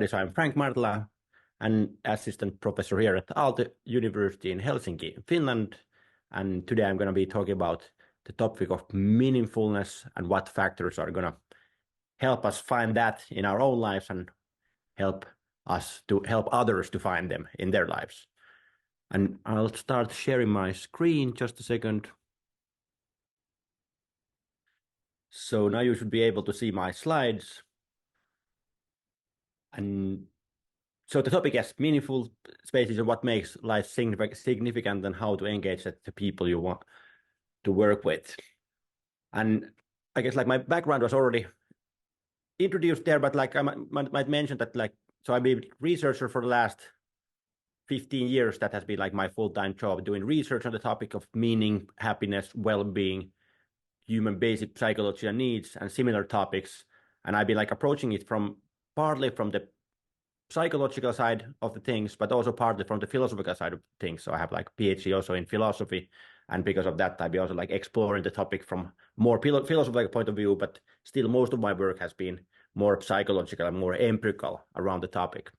everybody. So I'm Frank Martela, an assistant professor here at Aalto University in Helsinki, Finland. And today I'm going to be talking about the topic of meaningfulness and what factors are going to help us find that in our own lives and help us to help others to find them in their lives. And I'll start sharing my screen just a second. So now you should be able to see my slides. And so the topic is meaningful spaces and what makes life significant and how to engage the people you want to work with. And I guess like my background was already introduced there, but like I might mention that so I've been a researcher for the last 15 years. That has been like my full-time job, doing research on the topic of meaning, happiness, well-being, human basic psychological needs, and similar topics. And I've been like approaching it partly from the psychological side of the things, but also partly from the philosophical side of things. So I have like PhD also in philosophy, and because of that, I've been also like exploring the topic from more philosophical point of view. But still, most of my work has been more psychological and more empirical around the topic.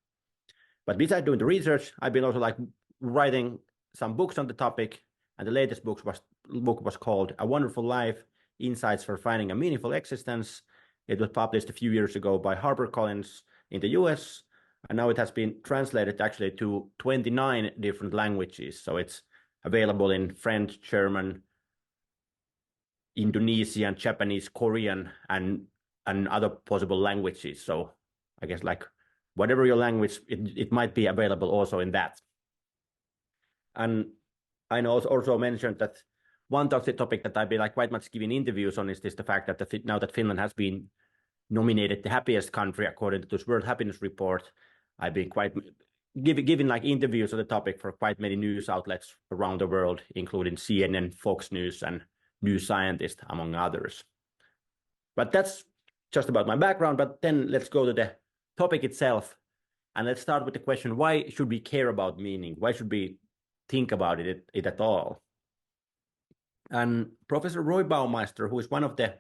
But besides doing the research, I've been also like writing some books on the topic, and the latest book was called A Wonderful Life: Insights for Finding a Meaningful Existence. It was published a few years ago by HarperCollins in the US, and now it has been translated actually to 29 different languages. So it's available in French, German, Indonesian, Japanese, Korean, and other possible languages. So I guess like whatever your language, it might be available also in that. And I know also mentioned that one topic that I've been like quite much giving interviews on is the fact that now that Finland has been nominated the happiest country according to this World Happiness Report, I've been quite giving like interviews on the topic for quite many news outlets around the world, including CNN, Fox News, and New Scientist, among others. But that's just about my background. But then let's go to the topic itself, and let's start with the question: why should we care about meaning? Why should we think about it at all? And Professor Roy Baumeister, who is one of the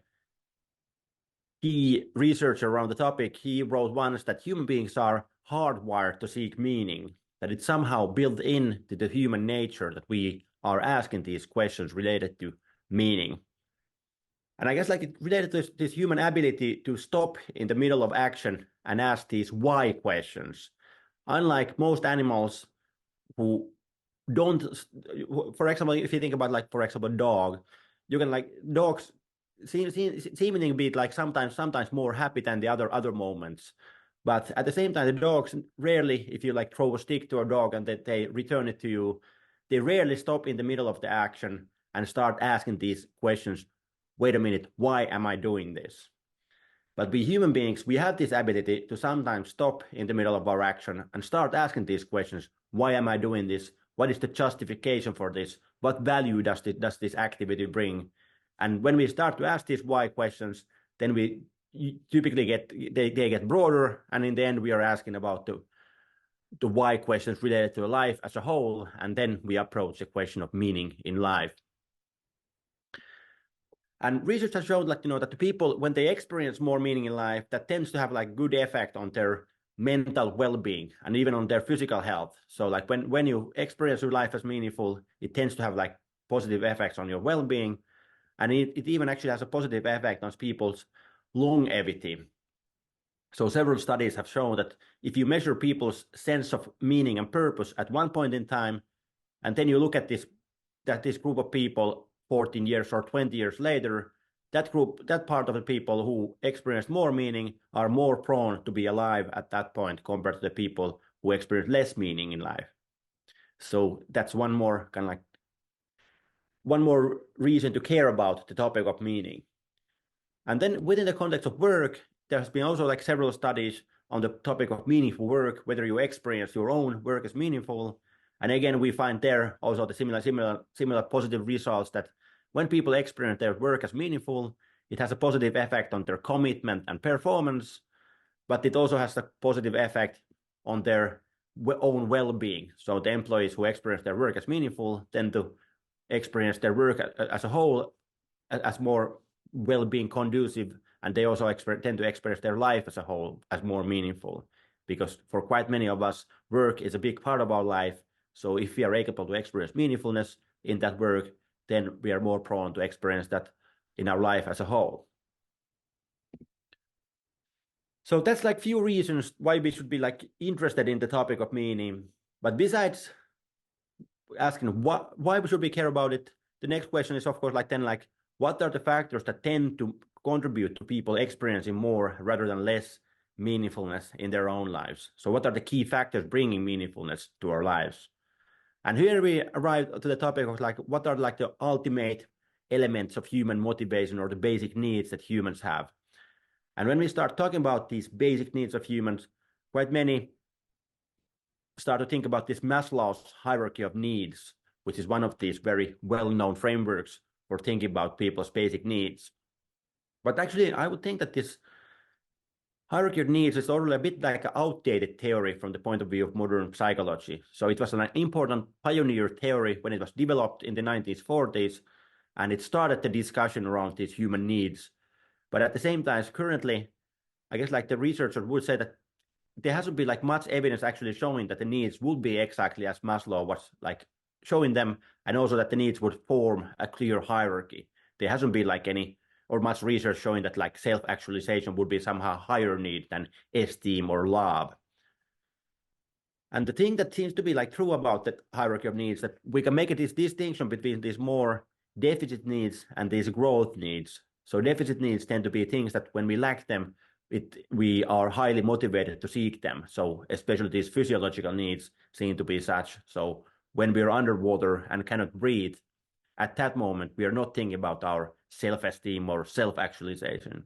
key researchers around the topic, he wrote once that human beings are hardwired to seek meaning, that it's somehow built into the human nature that we are asking these questions related to meaning. And I guess like it related to this human ability to stop in the middle of action and ask these why questions. Unlike most animals who don't, for example, if you think about like, for example, dog, you can like dogs seemingly be like sometimes more happy than the other moments. But at the same time, the dogs rarely, if you like throw a stick to a dog and they return it to you, they rarely stop in the middle of the action and start asking these questions. Wait a minute, why am I doing this? But we human beings, we have this ability to sometimes stop in the middle of our action and start asking these questions. Why am I doing this? What is the justification for this? What value does this activity bring? And when we start to ask these why questions, then we typically they get broader, and in the end we are asking about the why questions related to life as a whole, and then we approach the question of meaning in life. And research has shown that the people, when they experience more meaning in life, that tends to have like good effect on their mental well-being and even on their physical health. So like when you experience your life as meaningful, it tends to have like positive effects on your well-being, and it even actually has a positive effect on people's longevity. So several studies have shown that if you measure people's sense of meaning and purpose at one point in time, and then you look at this group of people 14 years or 20 years later, that part of the people who experience more meaning are more prone to be alive at that point compared to the people who experience less meaning in life. So that's one more reason to care about the topic of meaning. And then within the context of work, there has been also like several studies on the topic of meaningful work, whether you experience your own work as meaningful. And again, we find there also the similar positive results, that when people experience their work as meaningful, it has a positive effect on their commitment and performance, but it also has a positive effect on their own well-being. So the employees who experience their work as meaningful tend to experience their work as a whole as more well-being conducive, and they also tend to experience their life as a whole as more meaningful. because for quite many of us, work is a big part of our life. So if we are able to experience meaningfulness in that work, then we are more prone to experience that in our life as a whole. So that's like few reasons why we should be like interested in the topic of meaning. But besides asking why should we care about it, the next question is of course like then like what are the factors that tend to contribute to people experiencing more rather than less meaningfulness in their own lives? So what are the key factors bringing meaningfulness to our lives? And here we arrive to the topic of like what are like the ultimate elements of human motivation or the basic needs that humans have. And when we start talking about these basic needs of humans, quite many start to think about this Maslow's hierarchy of needs, which is one of these very well-known frameworks for thinking about people's basic needs. But actually, I would think that this hierarchy of needs is already a bit like an outdated theory from the point of view of modern psychology. So it was an important pioneer theory when it was developed in the 1940s, and it started the discussion around these human needs. But at the same time, currently, I guess like the researchers would say that there hasn't been like much evidence actually showing that the needs would be exactly as Maslow was like showing them, and also that the needs would form a clear hierarchy. There hasn't been like any or much research showing that like self-actualization would be somehow higher need than esteem or love. And the thing that seems to be like true about the hierarchy of needs, that we can make this distinction between these more deficit needs and these growth needs. So deficit needs tend to be things that when we lack them, we are highly motivated to seek them. So especially these physiological needs seem to be such. So when we're underwater and cannot breathe, at that moment, we are not thinking about our self-esteem or self-actualization.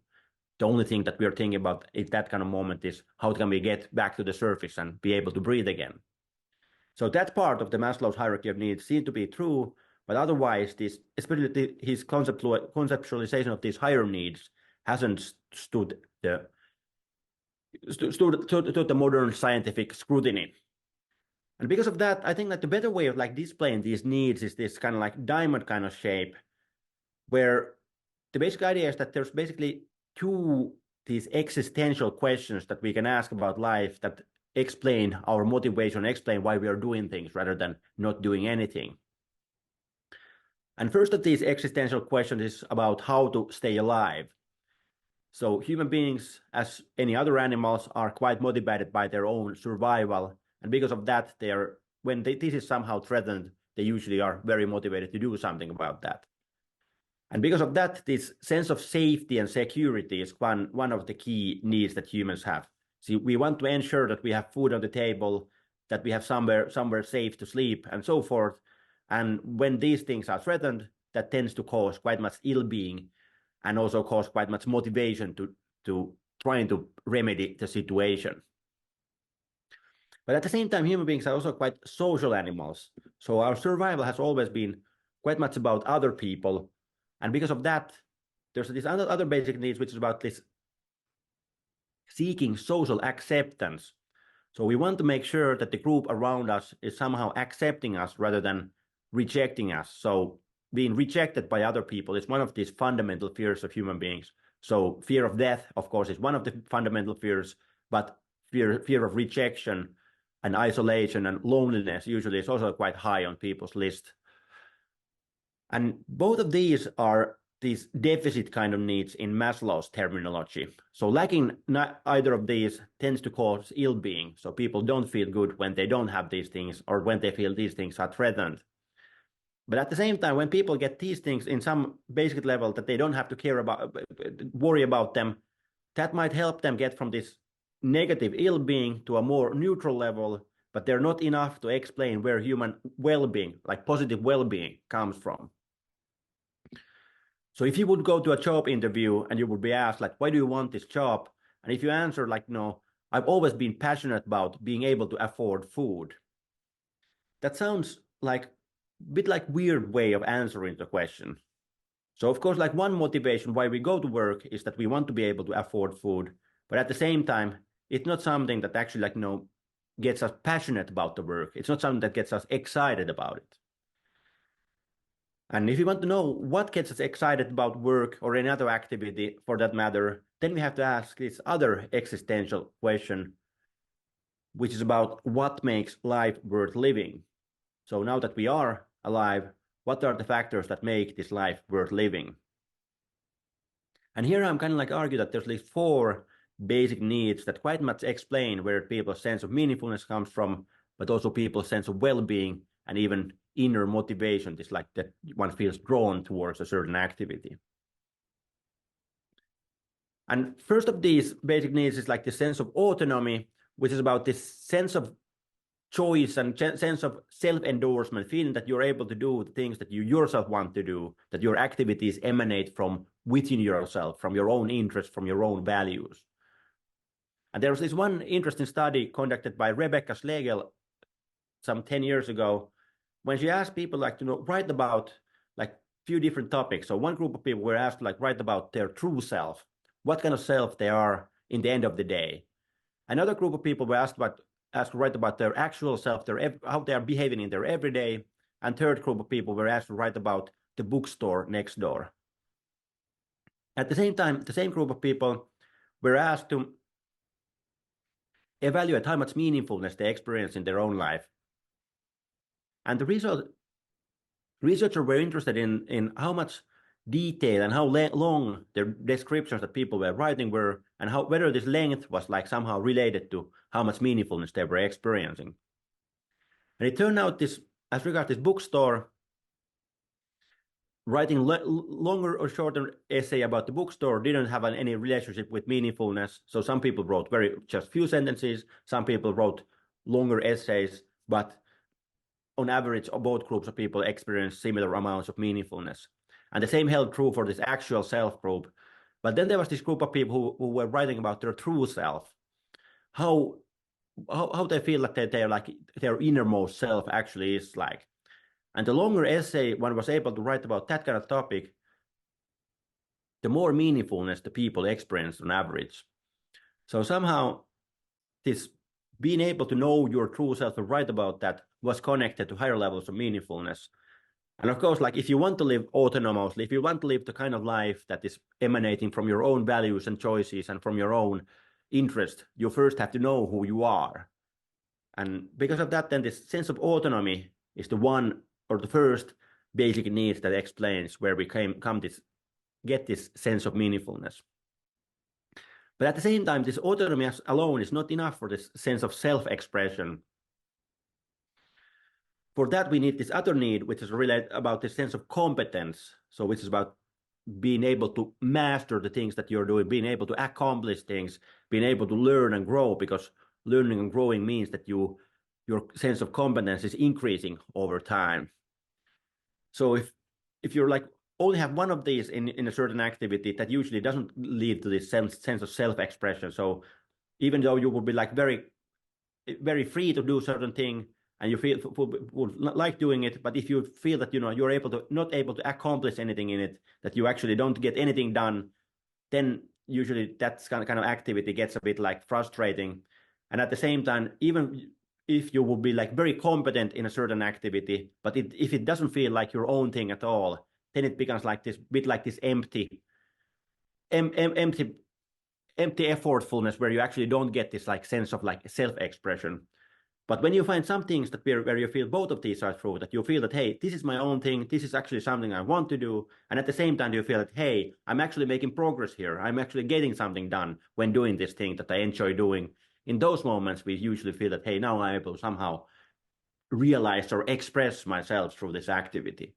The only thing that we are thinking about at that kind of moment is how can we get back to the surface and be able to breathe again. So that part of the Maslow's hierarchy of needs seems to be true, but otherwise, this, especially his conceptualization of these higher needs hasn't stood the modern scientific scrutiny. And because of that, I think that the better way of like displaying these needs is this kind of like diamond kind of shape, where the basic idea is that there's basically two these existential questions that we can ask about life that explain our motivation, explain why we are doing things rather than not doing anything. And first of these existential questions is about how to stay alive. So human beings, as any other animals, are quite motivated by their own survival. And because of that, when this is somehow threatened, they usually are very motivated to do something about that. And because of that, this sense of safety and security is one of the key needs that humans have. See, we want to ensure that we have food on the table, that we have somewhere safe to sleep, and so forth. And when these things are threatened, that tends to cause quite much ill-being and also cause quite much motivation to trying to remedy the situation. But at the same time, human beings are also quite social animals. So our survival has always been quite much about other people. And because of that, there's this other basic needs, which is about this seeking social acceptance. So we want to make sure that the group around us is somehow accepting us rather than rejecting us. So being rejected by other people is one of these fundamental fears of human beings. So fear of death, of course, is one of the fundamental fears, but fear of rejection and isolation and loneliness usually is also quite high on people's list. And both of these are these deficit kind of needs in Maslow's terminology. So lacking either of these tends to cause ill-being. So people don't feel good when they don't have these things or when they feel these things are threatened. But at the same time, when people get these things in some basic level that they don't have to worry about them, that might help them get from this negative ill-being to a more neutral level, but they're not enough to explain where human well-being, like positive well-being, comes from. So if you would go to a job interview and you would be asked, like, why do you want this job? And if you answer, like, no, I've always been passionate about being able to afford food. That sounds like a bit like weird way of answering the question. So of course, like one motivation why we go to work is that we want to be able to afford food, but at the same time, it's not something that actually like, gets us passionate about the work. It's not something that gets us excited about it. And if you want to know what gets us excited about work or any other activity for that matter, then we have to ask this other existential question. which is about what makes life worth living. So now that we are alive, what are the factors that make this life worth living? And here I'm kind of like argue that there's at least 4 basic needs that quite much explain where people's sense of meaningfulness comes from, but also people's sense of well-being and even inner motivation, this like that one feels drawn towards a certain activity. And first of these basic needs is like the sense of autonomy, which is about this sense of choice and sense of self-endorsement, feeling that you're able to do the things that you yourself want to do, that your activities emanate from within yourself, from your own interests, from your own values. And there was this one interesting study conducted by Rebecca Schlegel some 10 years ago, when she asked people like, write about like few different topics. So one group of people were asked to like write about their true self, what kind of self they are in the end of the day. Another group of people were asked to write about their actual self, how they are behaving in their everyday. And third group of people were asked to write about the bookstore next door. At the same time, the same group of people were asked to evaluate how much meaningfulness they experience in their own life. And the researchers were interested in how much detail and how long the descriptions that people were writing were, and whether this length was like somehow related to how much meaningfulness they were experiencing. And it turned out this, as regards this bookstore, writing longer or shorter essay about the bookstore didn't have any relationship with meaningfulness. So some people wrote just few sentences, some people wrote longer essays, but on average, both groups of people experienced similar amounts of meaningfulness. And the same held true for this actual self group. But then there was this group of people who were writing about their true self, how they feel that they're like their innermost self actually is like. And the longer essay one was able to write about that kind of topic, the more meaningfulness the people experienced on average. So somehow this being able to know your true self and write about that was connected to higher levels of meaningfulness. And of course, like if you want to live autonomously, if you want to live the kind of life that is emanating from your own values and choices and from your own interest, you first have to know who you are. And because of that, then this sense of autonomy is the one or the first basic need that explains where we get this sense of meaningfulness. But at the same time, this autonomy alone is not enough for this sense of self-expression. For that, we need this other need, which is related about the sense of competence. So which is about being able to master the things that you're doing, being able to accomplish things, being able to learn and grow, because learning and growing means that your sense of competence is increasing over time. So if you're like only have one of these in a certain activity, that usually doesn't lead to this sense of self-expression. So even though you would be like very, very free to do certain thing, and you would like doing it, but if you feel that you're not able to accomplish anything in it, that you actually don't get anything done, then usually that kind of activity gets a bit like frustrating. And at the same time, even if you will be like very competent in a certain activity, but if it doesn't feel like your own thing at all, then it becomes like this bit like this empty effortfulness, where you actually don't get this like sense of like self-expression. But when you find some things where you feel both of these are true, that you feel that, hey, this is my own thing, this is actually something I want to do, and at the same time you feel that, hey, I'm actually making progress here, I'm actually getting something done when doing this thing that I enjoy doing. In those moments, we usually feel that, hey, now I'm able to somehow realize or express myself through this activity.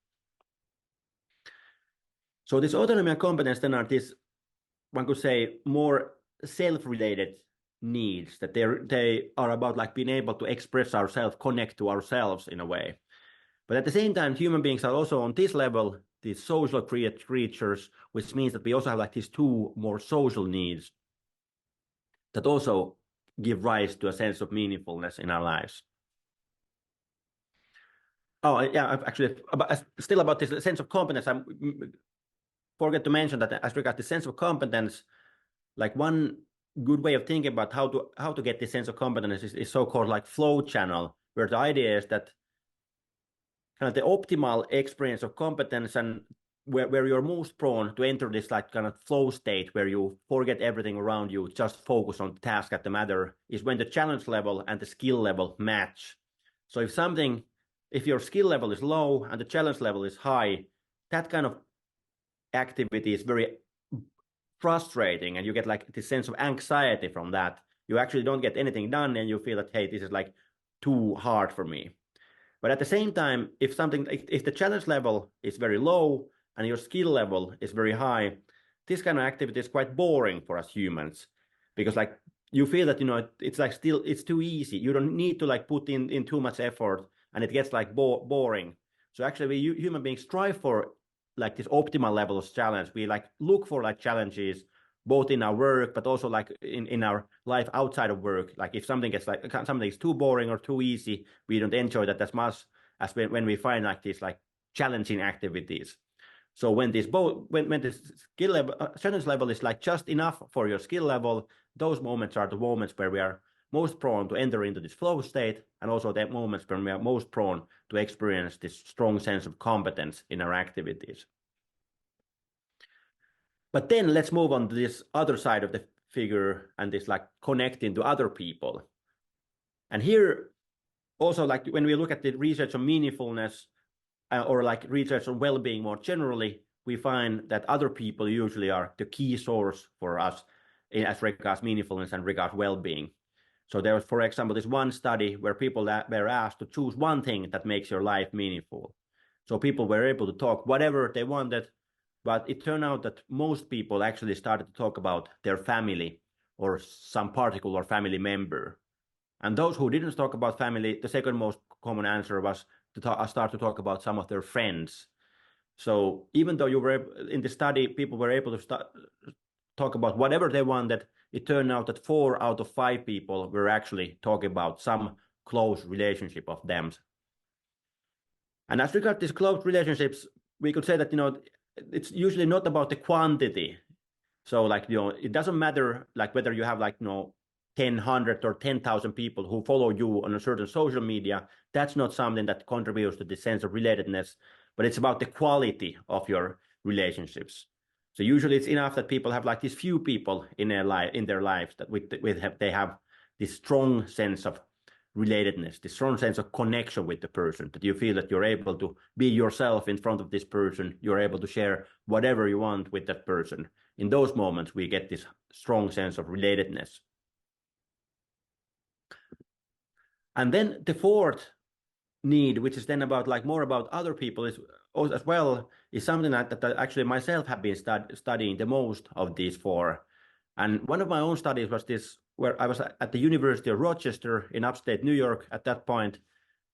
So this autonomy and competence then are this, one could say, more self-related needs, that they are about like being able to express ourselves, connect to ourselves in a way. But at the same time, human beings are also on this level these social creatures, which means that we also have like these 2 more social needs that also give rise to a sense of meaningfulness in our lives. Oh yeah, actually, still about this sense of competence, I forget to mention that as regards the sense of competence, like one good way of thinking about how to get this sense of competence is so-called like flow channel, where the idea is that kind of the optimal experience of competence and where you're most prone to enter this like kind of flow state where you forget everything around you, just focus on the task at the matter, is when the challenge level and the skill level match. So if your skill level is low and the challenge level is high, that kind of activity is very frustrating, and you get like this sense of anxiety from that. You actually don't get anything done, and you feel that, hey, this is like too hard for me. But at the same time, if the challenge level is very low and your skill level is very high, this kind of activity is quite boring for us humans, because like you feel that it's like still it's too easy. You don't need to like put in too much effort, and it gets like boring. So actually, we human beings strive for like this optimal level of challenge. We like look for like challenges both in our work, but also like in our life outside of work. Like if something is too boring or too easy, we don't enjoy that as much as when we find like these like challenging activities. So when this skill level challenge level is like just enough for your skill level, those moments are the moments where we are most prone to enter into this flow state, and also the moments when we are most prone to experience this strong sense of competence in our activities. But then let's move on to this other side of the figure, and this like connecting to other people. And here also, like when we look at the research on meaningfulness or like research on well-being more generally, we find that other people usually are the key source for us as regards meaningfulness and regards well-being. So there was, for example, this one study where people were asked to choose one thing that makes your life meaningful. So people were able to talk whatever they wanted, but it turned out that most people actually started to talk about their family or some particular family member. And those who didn't talk about family, the second most common answer was to start to talk about some of their friends. So even though you were in the study, people were able to talk about whatever they wanted, it turned out that 4 out of 5 people were actually talking about some close relationship of them. And as regards these close relationships, we could say that it's usually not about the quantity. So like it doesn't matter like whether you have like 10, 100 or 10,000 people who follow you on a certain social media. That's not something that contributes to the sense of relatedness, but it's about the quality of your relationships. So usually it's enough that people have like these few people in their lives that they have this strong sense of relatedness, this strong sense of connection with the person, that you feel that you're able to be yourself in front of this person, you're able to share whatever you want with that person. In those moments, we get this strong sense of relatedness. And then the fourth need, which is then about like more about other people is something that actually myself have been studying the most of these 4. And one of my own studies was this, where I was at the University of Rochester in upstate New York at that point.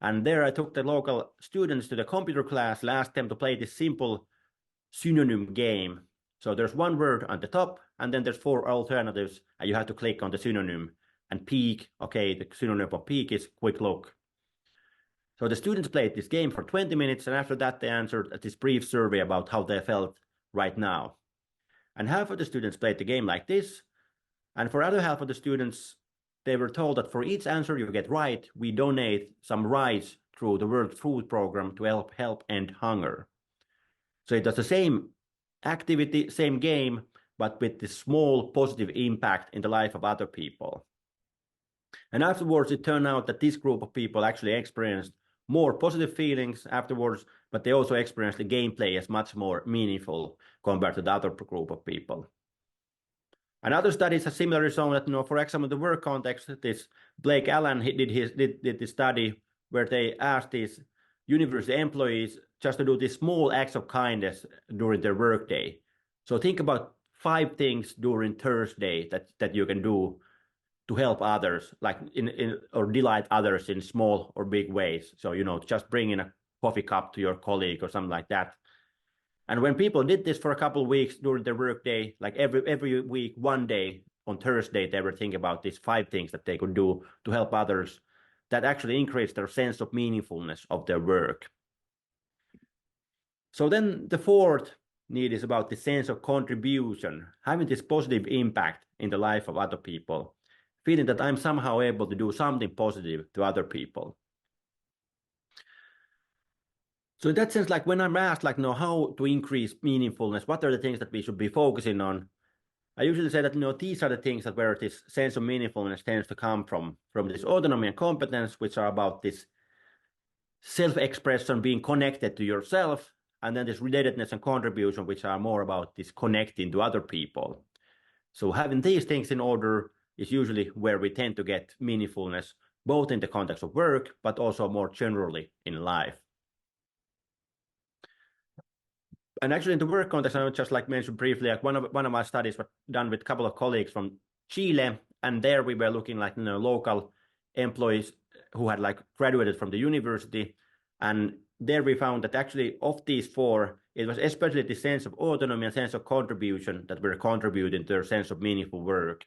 And there I took the local students to the computer class and asked them to play this simple synonym game. So there's one word on the top, and then there's 4 alternatives, and you have to click on the synonym. And peek, okay, the synonym for peek is quick look. So the students played this game for 20 minutes, and after that they answered this brief survey about how they felt right now. And half of the students played the game like this, and for other half of the students, they were told that for each answer you get right, we donate some rice through the World Food Program to help end hunger. So it was the same activity, same game, but with this small positive impact in the life of other people. And afterwards, it turned out that this group of people actually experienced more positive feelings afterwards, but they also experienced the gameplay as much more meaningful compared to the other group of people. And other studies have similarly shown that, for example, in the work context, this Blake Allen did this study where they asked these university employees just to do these small acts of kindness during their workday. So think about 5 things during Thursday that you can do to help others, like or delight others in small or big ways. So just bring in a coffee cup to your colleague or something like that. And when people did this for a couple of weeks during their workday, like every week, one day on Thursday, they were thinking about these 5 things that they could do to help others. That actually increased their sense of meaningfulness of their work. So then the fourth need is about the sense of contribution, having this positive impact in the life of other people, feeling that I'm somehow able to do something positive to other people. So in that sense, like when I'm asked, like, how to increase meaningfulness, what are the things that we should be focusing on? I usually say that, these are the things that where this sense of meaningfulness tends to come from this autonomy and competence, which are about this self-expression, being connected to yourself, and then this relatedness and contribution, which are more about this connecting to other people. So having these things in order is usually where we tend to get meaningfulness, both in the context of work, but also more generally in life. And actually, in the work context, I would just like mention briefly, like one of my studies was done with a couple of colleagues from Chile, and there we were looking like local employees who had like graduated from the university, and there we found that actually of these four, it was especially the sense of autonomy and sense of contribution that were contributing to their sense of meaningful work.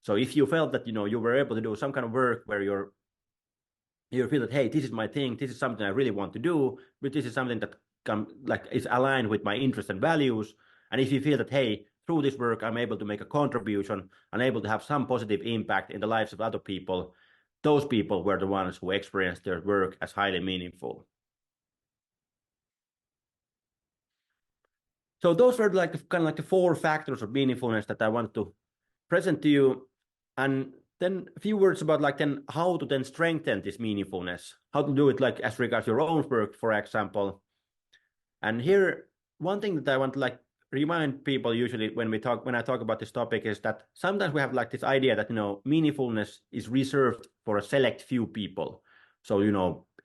So if you felt that you were able to do some kind of work where you feel that, hey, this is my thing, this is something I really want to do, but this is something that is aligned with my interests and values. And if you feel that, hey, through this work, I'm able to make a contribution, I'm able to have some positive impact in the lives of other people, those people were the ones who experienced their work as highly meaningful. So those were like kind of like the four factors of meaningfulness that I wanted to present to you. And then a few words about like then how to then strengthen this meaningfulness, how to do it like as regards your own work, for example. And here, one thing that I want to like remind people usually when I talk about this topic is that sometimes we have like this idea that meaningfulness is reserved for a select few people. So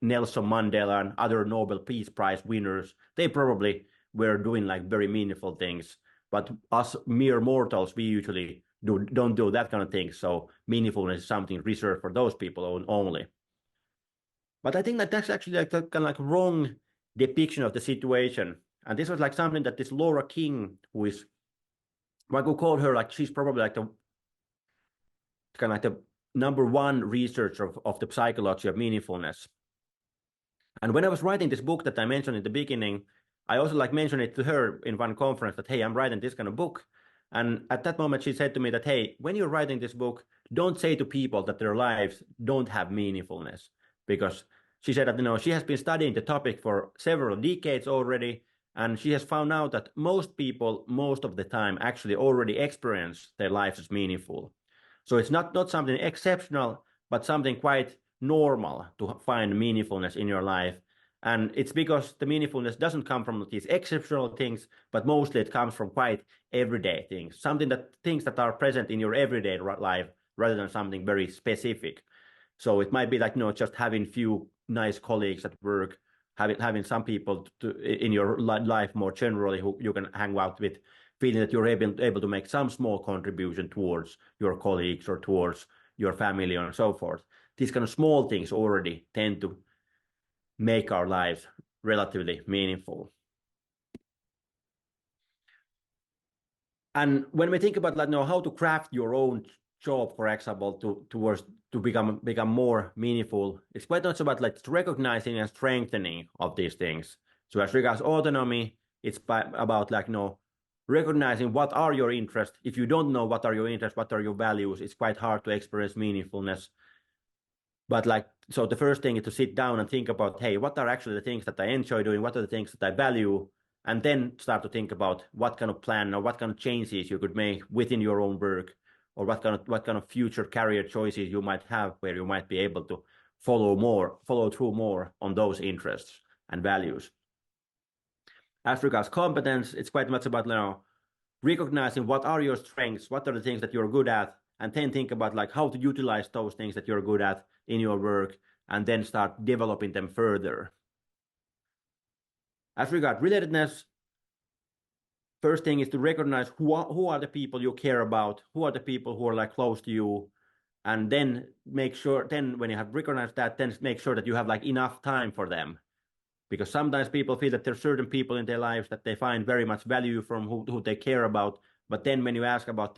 Nelson Mandela and other Nobel Peace Prize winners, they probably were doing like very meaningful things. But us mere mortals, we usually don't do that kind of thing. So meaningfulness is something reserved for those people only. But I think that that's actually like a kind of like wrong depiction of the situation. And this was like something that this Laura King, who is, one could call her like, she's probably like the kind of like the number one researcher of the psychology of meaningfulness. And when I was writing this book that I mentioned in the beginning, I also like mentioned it to her in one conference that, hey, I'm writing this kind of book. And at that moment, she said to me that, hey, when you're writing this book, don't say to people that their lives don't have meaningfulness, because she said that she has been studying the topic for several decades already, and she has found out that most people, most of the time, actually already experience their lives as meaningful. So it's not something exceptional, but something quite normal to find meaningfulness in your life. And it's because the meaningfulness doesn't come from these exceptional things, but mostly it comes from quite everyday things, things that are present in your everyday life rather than something very specific. So it might be like just having few nice colleagues at work, having some people in your life more generally who you can hang out with, feeling that you're able to make some small contribution towards your colleagues or towards your family and so forth. These kind of small things already tend to make our lives relatively meaningful. And when we think about like how to craft your own job, for example, to become more meaningful, it's quite not about like recognizing and strengthening of these things. So as regards autonomy, it's about like recognizing what are your interests. If you don't know what are your interests, what are your values, it's quite hard to experience meaningfulness. But like, so the first thing is to sit down and think about, hey, what are actually the things that I enjoy doing? What are the things that I value? And then start to think about what kind of plan or what kind of changes you could make within your own work, or what kind of future career choices you might have where you might be able to follow through more on those interests and values. As regards competence, it's quite much about recognizing what are your strengths, what are the things that you're good at, and then think about like how to utilize those things that you're good at in your work, and then start developing them further. As regards relatedness, first thing is to recognize who are the people you care about, who are the people who are like close to you, and then make sure, then when you have recognized that, then make sure that you have like enough time for them. Because sometimes people feel that there's certain people in their lives that they find very much value from who they care about, but then when you ask about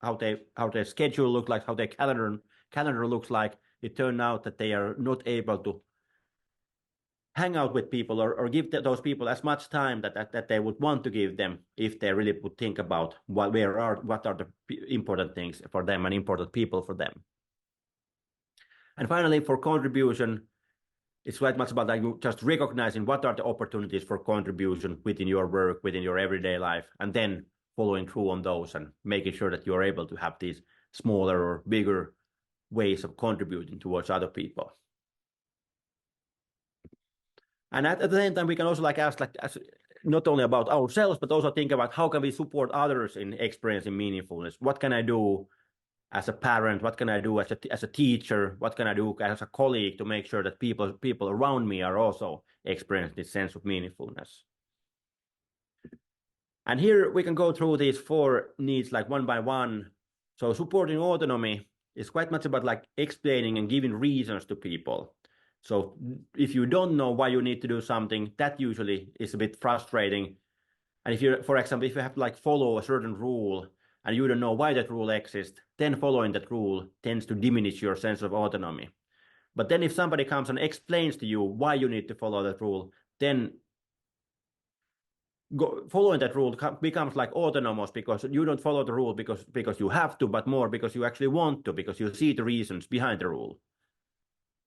how their schedule looks like, how their calendar looks like, it turned out that they are not able to hang out with people or give those people as much time that they would want to give them if they really would think about what are the important things for them and important people for them. And finally, for contribution, it's quite much about like just recognizing what are the opportunities for contribution within your work, within your everyday life, and then following through on those and making sure that you're able to have these smaller or bigger ways of contributing towards other people. And at the same time, we can also like ask like not only about ourselves, but also think about how can we support others in experiencing meaningfulness. What can I do as a parent? What can I do as a teacher? What can I do as a colleague to make sure that people around me are also experiencing this sense of meaningfulness? And here we can go through these 4 needs like one by one. So supporting autonomy is quite much about like explaining and giving reasons to people. So if you don't know why you need to do something, that usually is a bit frustrating. And if you, for example, if you have to like follow a certain rule and you don't know why that rule exists, then following that rule tends to diminish your sense of autonomy. But then if somebody comes and explains to you why you need to follow that rule, then following that rule becomes like autonomous, because you don't follow the rule because you have to, but more because you actually want to, because you see the reasons behind the rule.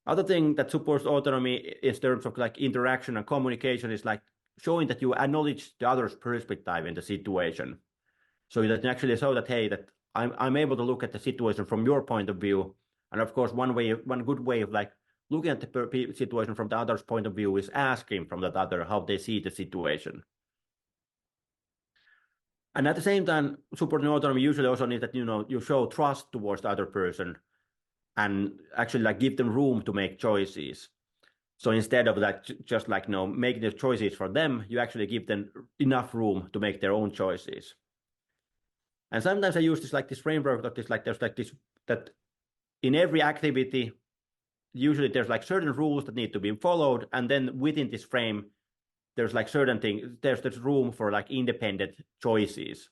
Other thing that supports autonomy in terms of like interaction and communication is like showing that you acknowledge the other's perspective in the situation. So that you actually show that, hey, that I'm able to look at the situation from your point of view. And of course, one good way of like looking at the situation from the other's point of view is asking from that other how they see the situation. And at the same time, supporting autonomy usually also needs that, you show trust towards the other person and actually like give them room to make choices. So instead of like just like making the choices for them, you actually give them enough room to make their own choices. And sometimes I use this framework that is like there's like this, that in every activity usually there's like certain rules that need to be followed, and then within this frame there's like certain things, there's room for like independent choices.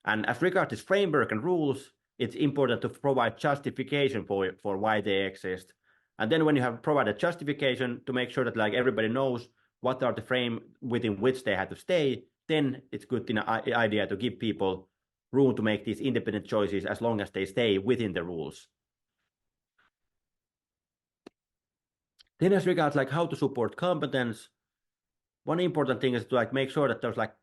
And as regards this framework and rules, it's important to provide justification for why they exist. And then when you have provided justification to make sure that like everybody knows what are the frame within which they have to stay, then it's good idea to give people room to make these independent choices as long as they stay within the rules. Then as regards like how to support competence, one important thing is to like make sure that there's like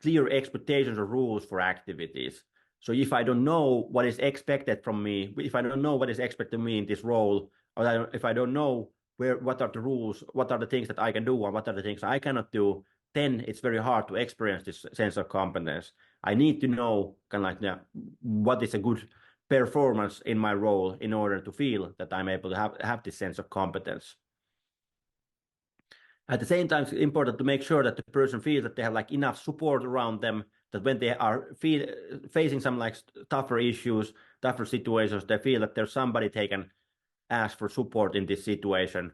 clear expectations or rules for activities. So if I don't know what is expected from me, if I don't know what is expected of me in this role, or if I don't know what are the rules, what are the things that I can do and what are the things I cannot do, then it's very hard to experience this sense of competence. I need to know kind of like what is a good performance in my role in order to feel that I'm able to have this sense of competence. At the same time, it's important to make sure that the person feels that they have like enough support around them, that when they are facing some like tougher issues, tougher situations, they feel that there's somebody they can ask for support in this situation.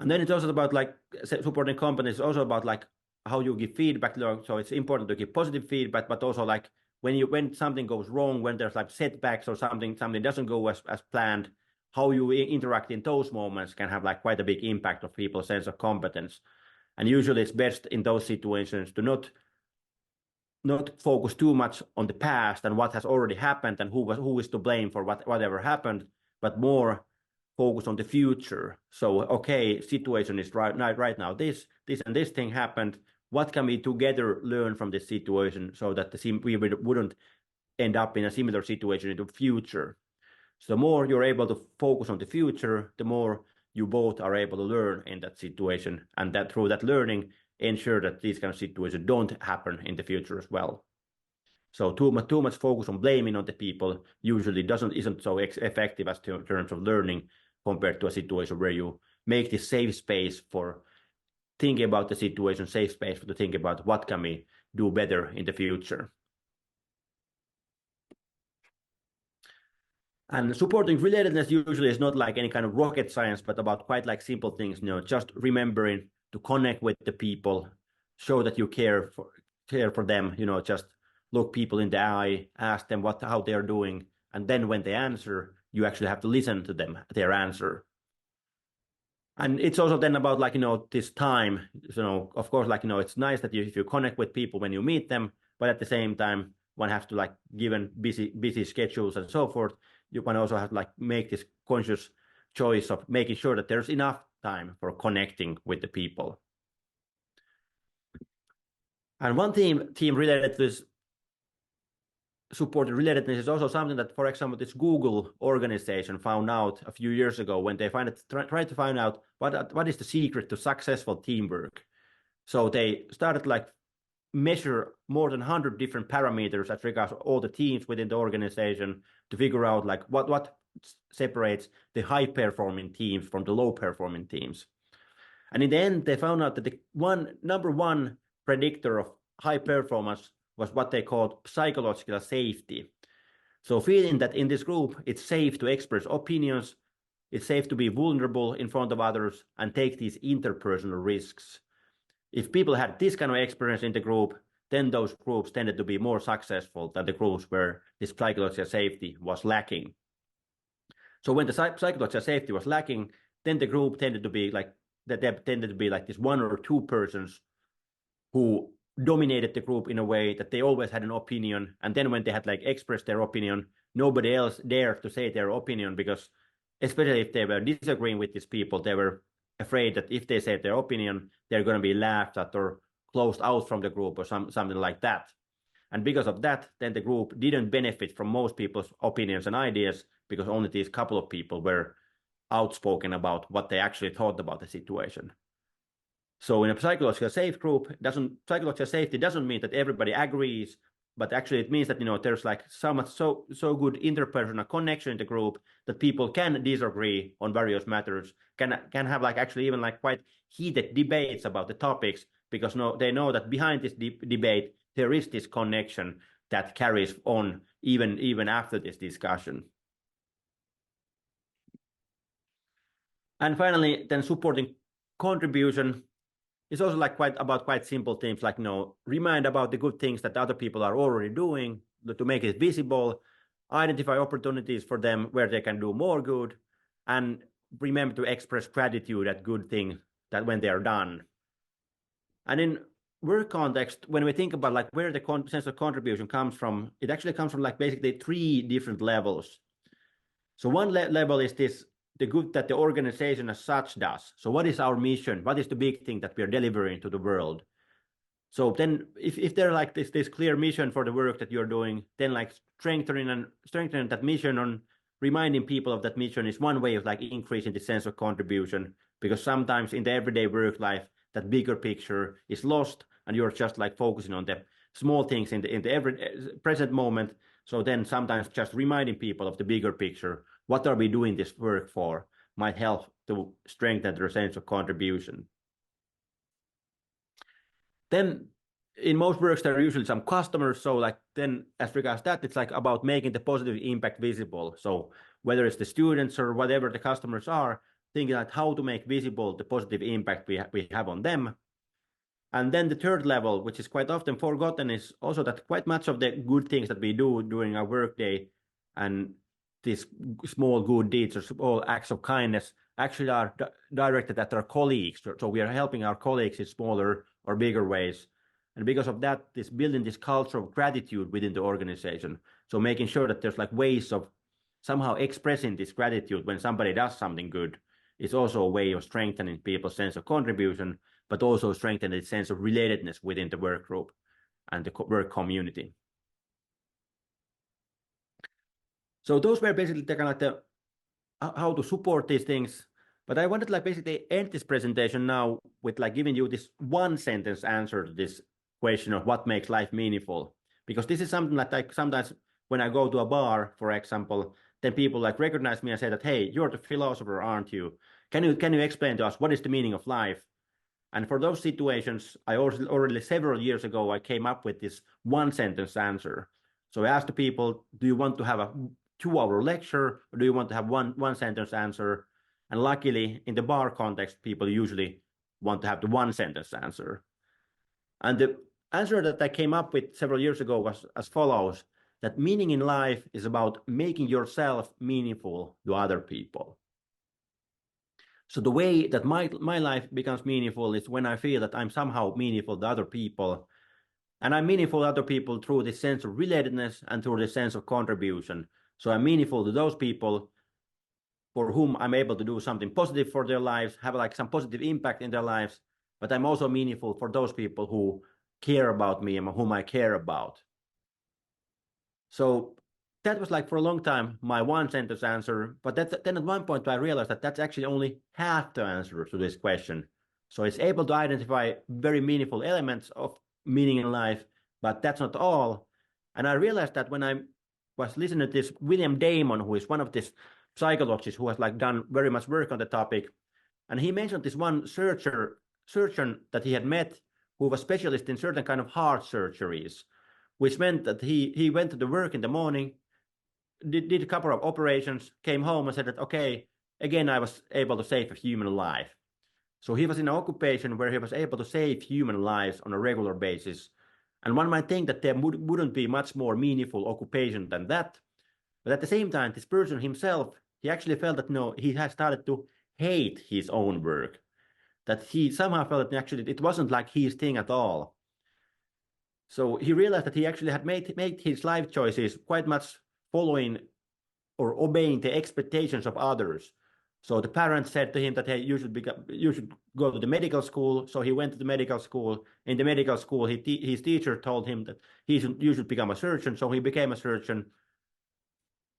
And then it's also about like supporting companies, also about like how you give feedback. So it's important to give positive feedback, but also like when something goes wrong, when there's like setbacks or something doesn't go as planned, how you interact in those moments can have like quite a big impact of people's sense of competence. And usually it's best in those situations to not focus too much on the past and what has already happened and who is to blame for whatever happened, but more focus on the future. So, okay, situation is right now, this and this thing happened. What can we together learn from this situation so that we wouldn't end up in a similar situation in the future? So the more you're able to focus on the future, the more you both are able to learn in that situation, and that through that learning, ensure that these kind of situations don't happen in the future as well. So too much focus on blaming on the people usually isn't so effective as in terms of learning, compared to a situation where you make this safe space for thinking about the situation, safe space to think about what can we do better in the future. And supporting relatedness usually is not like any kind of rocket science, but about quite like simple things, just remembering to connect with the people, show that you care for them, just look people in the eye, ask them how they're doing. And then when they answer, you actually have to listen to them, their answer. And it's also then about like, this time, of course, like, it's nice that if you connect with people when you meet them, but at the same time, one has to like, given busy schedules and so forth, you can also have to like make this conscious choice of making sure that there's enough time for connecting with the people. And one theme related to this supported relatedness is also something that, for example, this Google organization found out a few years ago when they tried to find out what is the secret to successful teamwork. So they started like measure more than 100 different parameters as regards all the teams within the organization to figure out like what separates the high performing teams from the low performing teams. And in the end, they found out that the number one predictor of high performance was what they called psychological safety. So feeling that in this group, it's safe to express opinions, it's safe to be vulnerable in front of others and take these interpersonal risks. If people had this kind of experience in the group, then those groups tended to be more successful than the groups where this psychological safety was lacking. So when the psychological safety was lacking, then the group tended to be like this one or two persons who dominated the group in a way that they always had an opinion. And then when they had like expressed their opinion, nobody else dared to say their opinion because especially if they were disagreeing with these people, they were afraid that if they said their opinion, they're going to be laughed at or closed out from the group or something like that. And because of that, then the group didn't benefit from most people's opinions and ideas because only these couple of people were outspoken about what they actually thought about the situation. So in a psychological safe group, psychological safety doesn't mean that everybody agrees, but actually it means that there's like so good interpersonal connection in the group that people can disagree on various matters, can have like actually even like quite heated debates about the topics because they know that behind this debate there is this connection that carries on even after this discussion. And finally, then supporting contribution is also like quite simple things like remind about the good things that other people are already doing to make it visible, identify opportunities for them where they can do more good, and remember to express gratitude at good things that when they are done. And in work context, when we think about like where the sense of contribution comes from, it actually comes from like basically three different levels. So one level is the good that the organization as such does. So what is our mission? What is the big thing that we are delivering to the world? So then if there like this clear mission for the work that you're doing, then like strengthening that mission and reminding people of that mission is one way of like increasing the sense of contribution, because sometimes in the everyday work life, that bigger picture is lost and you're just like focusing on the small things in the every present moment. So then sometimes just reminding people of the bigger picture, what are we doing this work for, might help to strengthen their sense of contribution. Then in most works, there are usually some customers. So like then as regards that, it's like about making the positive impact visible. So whether it's the students or whatever the customers are, thinking like how to make visible the positive impact we have on them. And then the third level, which is quite often forgotten, is also that quite much of the good things that we do during our workday and these small good deeds or small acts of kindness actually are directed at our colleagues. So we are helping our colleagues in smaller or bigger ways. And because of that, building this culture of gratitude within the organization. So making sure that there's like ways of somehow expressing this gratitude when somebody does something good is also a way of strengthening people's sense of contribution, but also strengthening the sense of relatedness within the work group and the work community. So those were basically the kind of like how to support these things. But I wanted to like basically end this presentation now with like giving you this one sentence answer to this question of what makes life meaningful. Because this is something that like sometimes when I go to a bar, for example, then people like recognize me and say that, hey, you're the philosopher, aren't you? Can you explain to us what is the meaning of life? And for those situations, I already several years ago, I came up with this one sentence answer. So I asked the people, do you want to have a 2-hour lecture or do you want to have one sentence answer? And luckily in the bar context, people usually want to have the one sentence answer. And the answer that I came up with several years ago was as follows, that meaning in life is about making yourself meaningful to other people. So the way that my life becomes meaningful is when I feel that I'm somehow meaningful to other people. And I'm meaningful to other people through this sense of relatedness and through this sense of contribution. So I'm meaningful to those people for whom I'm able to do something positive for their lives, have like some positive impact in their lives, but I'm also meaningful for those people who care about me and whom I care about. So that was like for a long time my one sentence answer, but then at one point I realized that that's actually only half the answer to this question. So it's able to identify very meaningful elements of meaning in life, but that's not all. And I realized that when I was listening to this William Damon, who is one of these psychologists who has like done very much work on the topic, and he mentioned this one surgeon that he had met who was specialist in certain kind of heart surgeries, which meant that he went to the work in the morning, did a couple of operations, came home and said that, okay, again, I was able to save a human life. So he was in an occupation where he was able to save human lives on a regular basis. And one might think that there wouldn't be much more meaningful occupation than that. But at the same time, this person himself, he actually felt that no, he had started to hate his own work. That he somehow felt that actually it wasn't like his thing at all. So he realized that he actually had made his life choices quite much following or obeying the expectations of others. So the parents said to him that, hey, you should go to the medical school. So he went to the medical school. In the medical school, his teacher told him that you should become a surgeon. So he became a surgeon.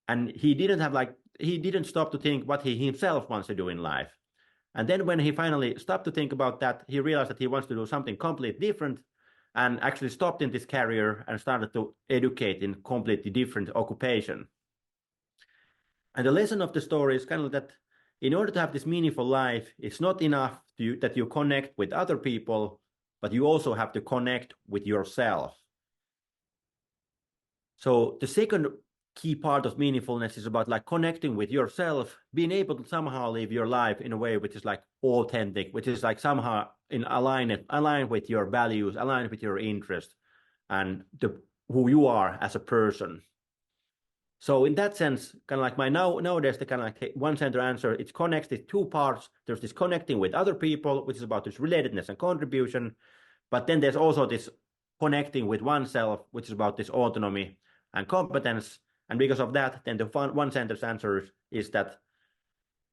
And he didn't stop to think what he himself wants to do in life. And then when he finally stopped to think about that, he realized that he wants to do something completely different and actually stopped in this career and started to educate in completely different occupation. And the lesson of the story is kind of that in order to have this meaningful life, it's not enough that you connect with other people, but you also have to connect with yourself. So the second key part of meaningfulness is about like connecting with yourself, being able to somehow live your life in a way which is like authentic, which is like somehow aligned with your values, aligned with your interests, and who you are as a person. So in that sense, kind of like nowadays, the kind of like one center answer, it connects these two parts. There's this connecting with other people, which is about this relatedness and contribution. But then there's also this connecting with oneself, which is about this autonomy and competence. And because of that, then the one sentence answer is that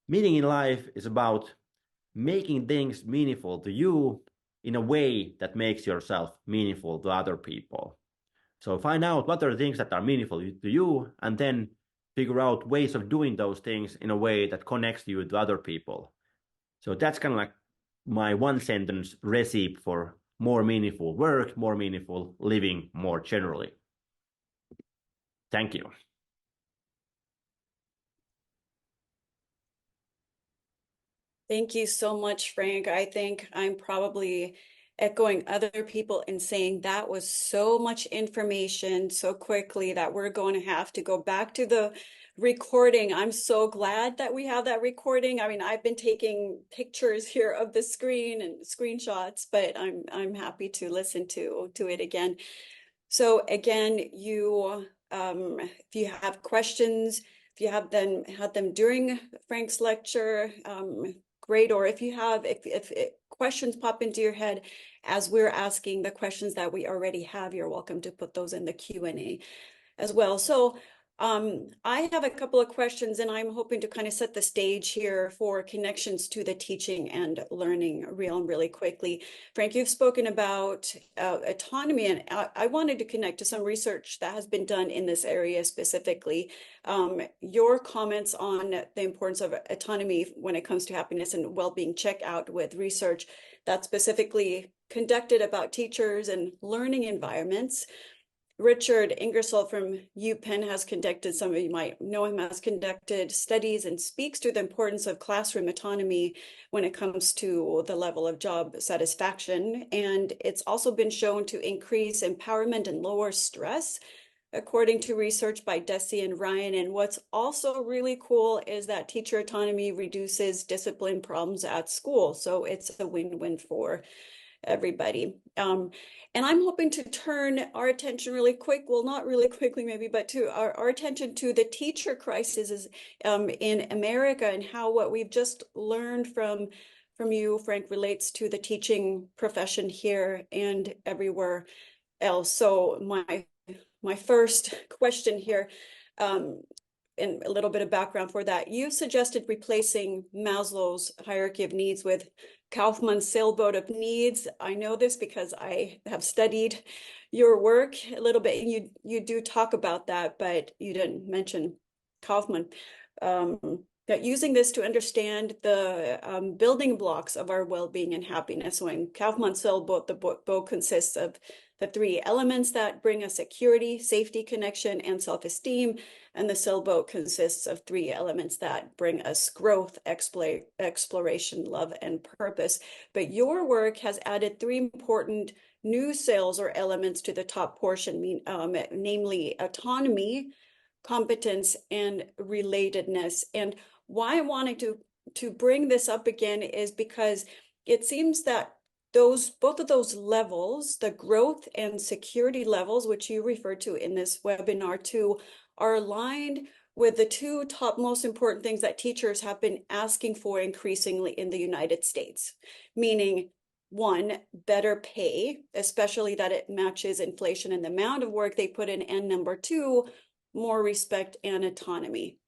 meaning in life is about making things meaningful to you in a way that makes yourself meaningful to other people. So find out what are the things that are meaningful to you, and then figure out ways of doing those things in a way that connects you to other people. So that's kind of like my one sentence recipe for more meaningful work, more meaningful living, more generally. Thank you. Thank you so much, Frank. I think I'm probably echoing other people in saying that was so much information so quickly that we're going to have to go back to the recording. I'm so glad that we have that recording. I mean, I've been taking pictures here of the screen and screenshots, but I'm happy to listen to it again. So again, if you have questions, if you have had them during Frank's lecture, great. Or if you have, if questions pop into your head as we're asking the questions that we already have, you're welcome to put those in the Q&A as well. So I have a couple of questions, and I'm hoping to kind of set the stage here for connections to the teaching and learning really quickly. Frank, you've spoken about autonomy, and I wanted to connect to some research that has been done in this area specifically. Your comments on the importance of autonomy when it comes to happiness and well-being check out with research that's specifically conducted about teachers and learning environments. Richard Ingersoll from UPenn has conducted, some of you might know him, has conducted studies and speaks to the importance of classroom autonomy when it comes to the level of job satisfaction. And it's also been shown to increase empowerment and lower stress, according to research by Desi and Ryan. And what's also really cool is that teacher autonomy reduces discipline problems at school. So it's a win-win for everybody. And I'm hoping to turn our attention really quick, well, not really quickly maybe, but to our attention to the teacher crisis in America, and how what we've just learned from you, Frank, relates to the teaching profession here and everywhere else. So my first question here, and a little bit of background for that. You suggested replacing Maslow's hierarchy of needs with Kaufman's sailboat of needs. I know this because I have studied your work a little bit. You do talk about that, but you didn't mention Kaufman. That using this to understand the building blocks of our well-being and happiness. When Kaufman's sailboat, the boat consists of the three elements that bring us security, safety, connection, and self-esteem. And the sailboat consists of three elements that bring us growth, exploration, love, and purpose. But your work has added three important new sails or elements to the top portion, namely autonomy, competence, and relatedness. And why I wanted to bring this up again is because it seems that both of those levels, the growth and security levels, which you referred to in this webinar too, are aligned with the two top most important things that teachers have been asking for increasingly in the United States, meaning one, better pay, especially that it matches inflation and the amount of work they put in, and number two, more respect and autonomy.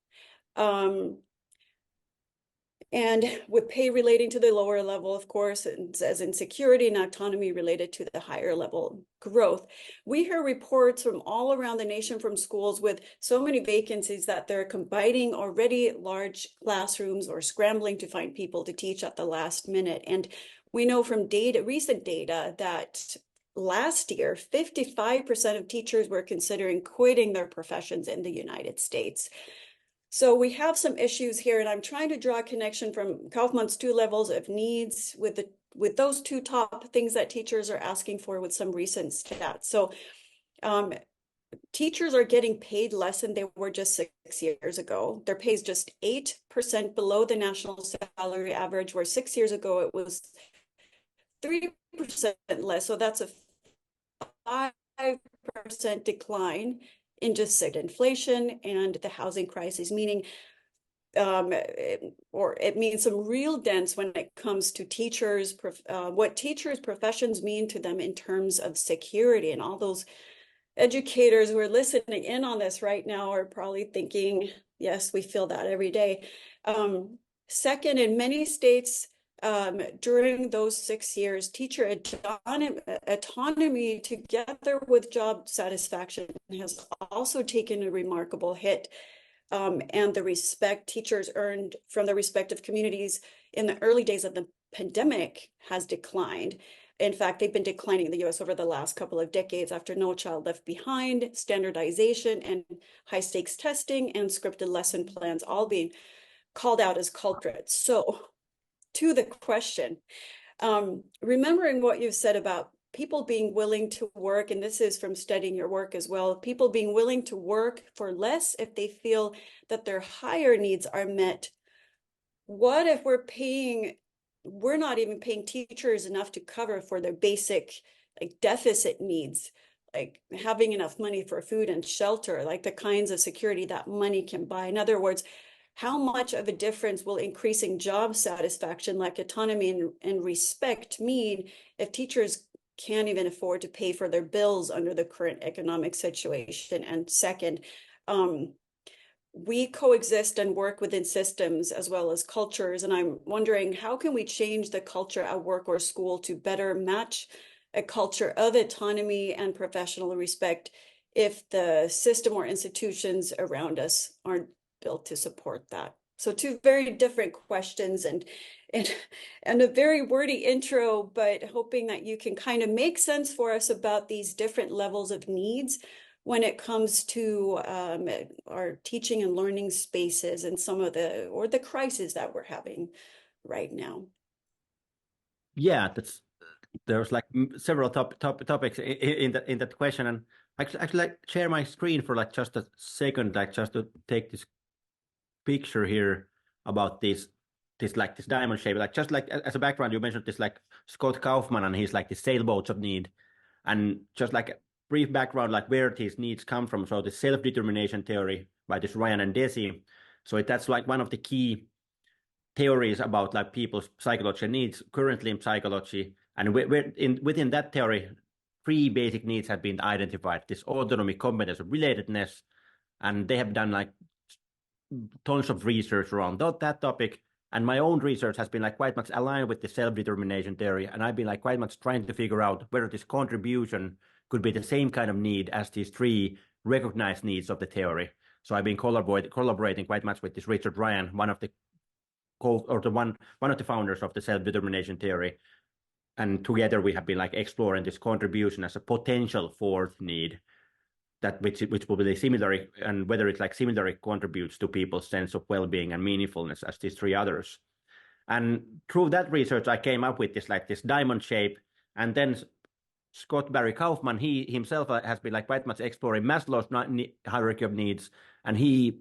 And with pay relating to the lower level, of course, as in security, and autonomy related to the higher level growth. We hear reports from all around the nation from schools with so many vacancies that they're combining already large classrooms or scrambling to find people to teach at the last minute. And we know from recent data that last year, 55% of teachers were considering quitting their professions in the United States. So we have some issues here, and I'm trying to draw a connection from Kaufman's two levels of needs with those two top things that teachers are asking for with some recent stats. So teachers are getting paid less than they were just 6 years ago. Their pay is just 8% below the national salary average, where 6 years ago it was 3% less. So that's a 5% decline in just inflation and the housing crisis, meaning it means some real dents when it comes to teachers, what teachers' professions mean to them in terms of security. And all those educators who are listening in on this right now are probably thinking, yes, we feel that every day. Second, in many states, during those 6 years, teacher autonomy together with job satisfaction has also taken a remarkable hit. And the respect teachers earned from the respective communities in the early days of the pandemic has declined. In fact, they've been declining in the US over the last couple of decades after No Child Left Behind, standardization and high stakes testing, and scripted lesson plans all being called out as culprits. So to the question, remembering what you've said about people being willing to work, and this is from studying your work as well, people being willing to work for less if they feel that their higher needs are met. What if we're not even paying teachers enough to cover for their basic deficit needs, like having enough money for food and shelter, like the kinds of security that money can buy? In other words, how much of a difference will increasing job satisfaction, like autonomy and respect, mean if teachers can't even afford to pay for their bills under the current economic situation? And second, we coexist and work within systems as well as cultures. And I'm wondering, how can we change the culture at work or school to better match a culture of autonomy and professional respect if the system or institutions around us aren't built to support that? So two very different questions and a very wordy intro, but hoping that you can kind of make sense for us about these different levels of needs when it comes to our teaching and learning spaces and some of the crises that we're having right now. Yeah, there's like several topics in that question, and actually like share my screen for like just a second, like just to take this picture here about this diamond shape, like just like as a background, you mentioned this like Scott Kaufman and he's like the sailboats of need, and just like a brief background like where these needs come from. So the self-determination theory by this Ryan and Deci. So that's like one of the key theories about like people's psychological needs currently in psychology, and within that theory, three basic needs have been identified: this autonomy, competence, relatedness, and they have done like tons of research around that topic. And my own research has been like quite much aligned with the self-determination theory. And I've been like quite much trying to figure out whether this contribution could be the same kind of need as these three recognized needs of the theory. So I've been collaborating quite much with this Richard Ryan, one of the founders of the self-determination theory. And together we have been like exploring this contribution as a potential fourth need that which will be similar, and whether it like similarly contributes to people's sense of well-being and meaningfulness as these three others. And through that research, I came up with this diamond shape. And then Scott Barry Kaufman, he himself has been like quite much exploring Maslow's hierarchy of needs, and he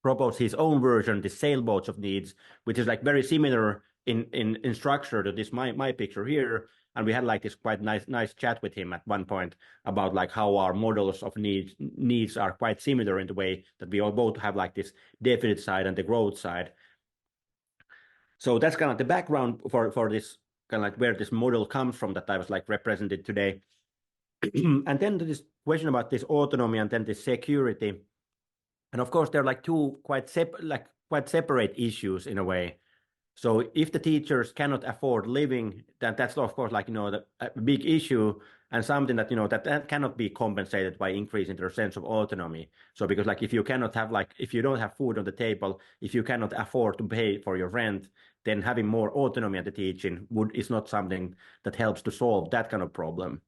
proposed his own version, the sailboats of needs, which is like very similar in structure to this my picture here. And we had like this quite nice chat with him at one point about like how our models of needs are quite similar in the way that we all both have like this deficit side and the growth side. So that's kind of the background for this kind of like where this model comes from that I was like represented today. And then this question about this autonomy and then this security. And of course, they're like two quite separate issues in a way. So if the teachers cannot afford living, then that's of course like a big issue, and something that that cannot be compensated by increasing their sense of autonomy. So because like if you cannot have if you don't have food on the table, if you cannot afford to pay for your rent, then having more autonomy at the teaching is not something that helps to solve that kind of problem.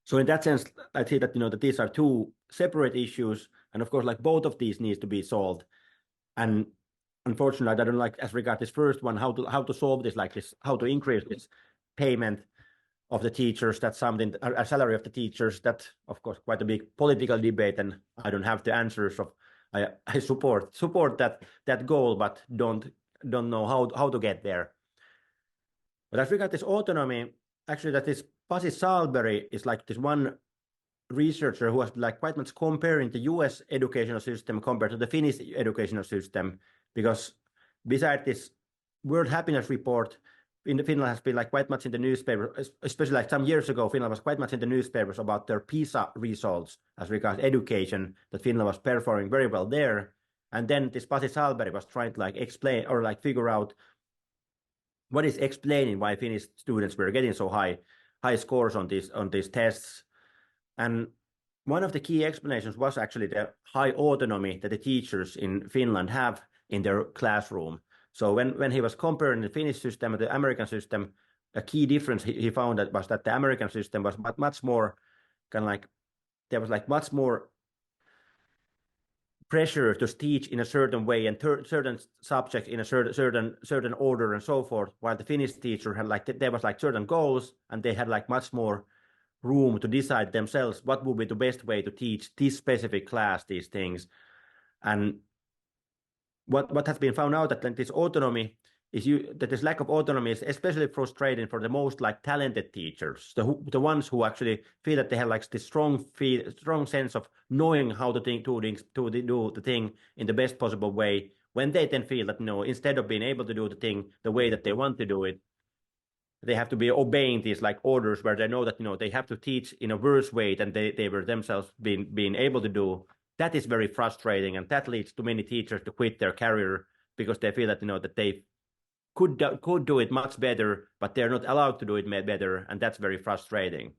So in that sense, I see that that these are two separate issues, and of course like both of these needs to be solved. And unfortunately, I don't like, as regard this first one, how to solve this, how to increase this payment of the teachers. That's something, a salary of the teachers. That, of course, quite a big political debate, and I don't have the answers. I support that goal, but don't know how to get there. But as regard this autonomy, actually, that this Pasi Salberg is like this one researcher who has like quite much comparing the US educational system compared to the Finnish educational system, because beside this World Happiness Report, Finland has been like quite much in the newspaper, especially like some years ago, Finland was quite much in the newspapers about their PISA results as regards education, that Finland was performing very well there. And then this Pasi Salberg was trying to like explain or like figure out what is explaining why Finnish students were getting so high scores on these tests. And one of the key explanations was actually the high autonomy that the teachers in Finland have in their classroom. So when he was comparing the Finnish system and the American system, a key difference he found was that the American system was much more kind of like, there was like much more pressure to teach in a certain way and certain subjects in a certain order and so forth, while the Finnish teacher had like, there was like certain goals, and they had like much more room to decide themselves what would be the best way to teach this specific class these things. And what has been found out that this autonomy that this lack of autonomy is especially frustrating for the most like talented teachers, the ones who actually feel that they have like this strong sense of knowing how to do the thing in the best possible way. When they then feel that instead of being able to do the thing the way that they want to do it, they have to be obeying these like orders where they know that they have to teach in a worse way than they were themselves being able to do. That is very frustrating, and that leads to many teachers to quit their career because they feel that that they could do it much better, but they're not allowed to do it better, and that's very frustrating.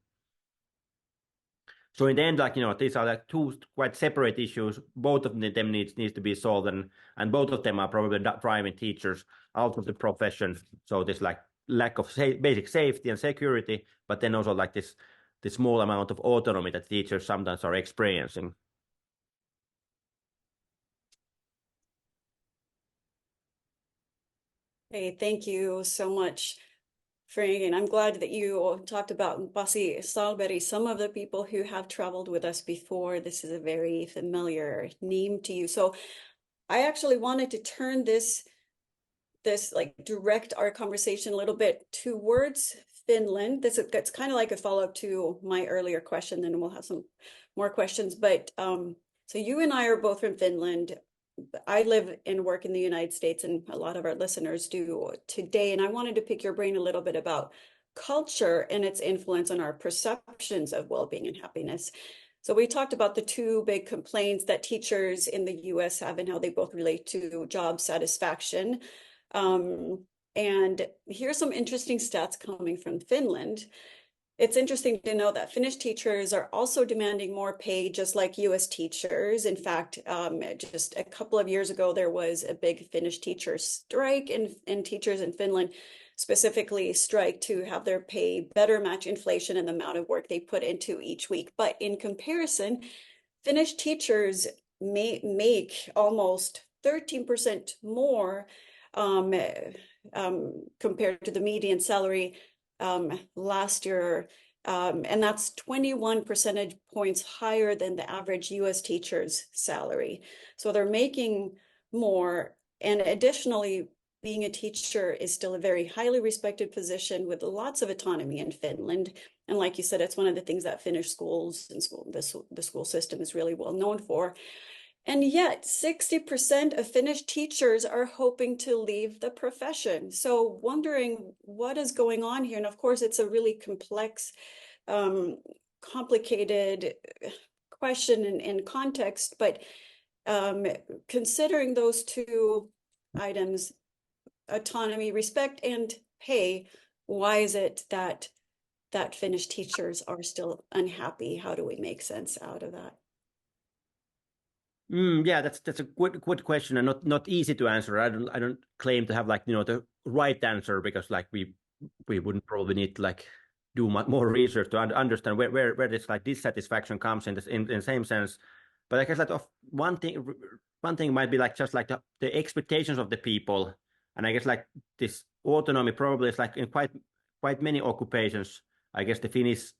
So in the end, like these are like two quite separate issues. Both of them needs to be solved, and both of them are probably driving teachers out of the profession. So this like lack of basic safety and security, but then also like this small amount of autonomy that teachers sometimes are experiencing. Hey, thank you so much, Frank. And I'm glad that you talked about Pasi Salberg. Some of the people who have traveled with us before, this is a very familiar name to you. So I actually wanted to turn this like direct our conversation a little bit towards Finland. That's kind of like a follow-up to my earlier question, then we'll have some more questions. But so you and I are both from Finland. I live and work in the United States, and a lot of our listeners do today. And I wanted to pick your brain a little bit about culture and its influence on our perceptions of well-being and happiness. So we talked about the two big complaints that teachers in the US have and how they both relate to job satisfaction. And here's some interesting stats coming from Finland. It's interesting to know that Finnish teachers are also demanding more pay, just like US teachers. In fact, just a couple of years ago, there was a big Finnish teacher strike, and teachers in Finland specifically strike to have their pay better match inflation and the amount of work they put into each week. But in comparison, Finnish teachers make almost 13% more compared to the median salary last year, and that's 21 percentage points higher than the average US teacher's salary. So they're making more, and additionally, being a teacher is still a very highly respected position with lots of autonomy in Finland. And like you said, it's one of the things that Finnish schools and the school system is really well known for. And yet 60% of Finnish teachers are hoping to leave the profession. So wondering what is going on here. And of course, it's a really complex, complicated question and context, but considering those two items, autonomy, respect, and pay, why is it that Finnish teachers are still unhappy? How do we make sense out of that? Yeah, that's a good question, and not easy to answer. I don't claim to have like the right answer, because like we wouldn't probably need to like do more research to understand where this like dissatisfaction comes in the same sense. But I guess that one thing might be like just like the expectations of the people, and I guess like this autonomy probably is like in quite many occupations. I guess the Finnish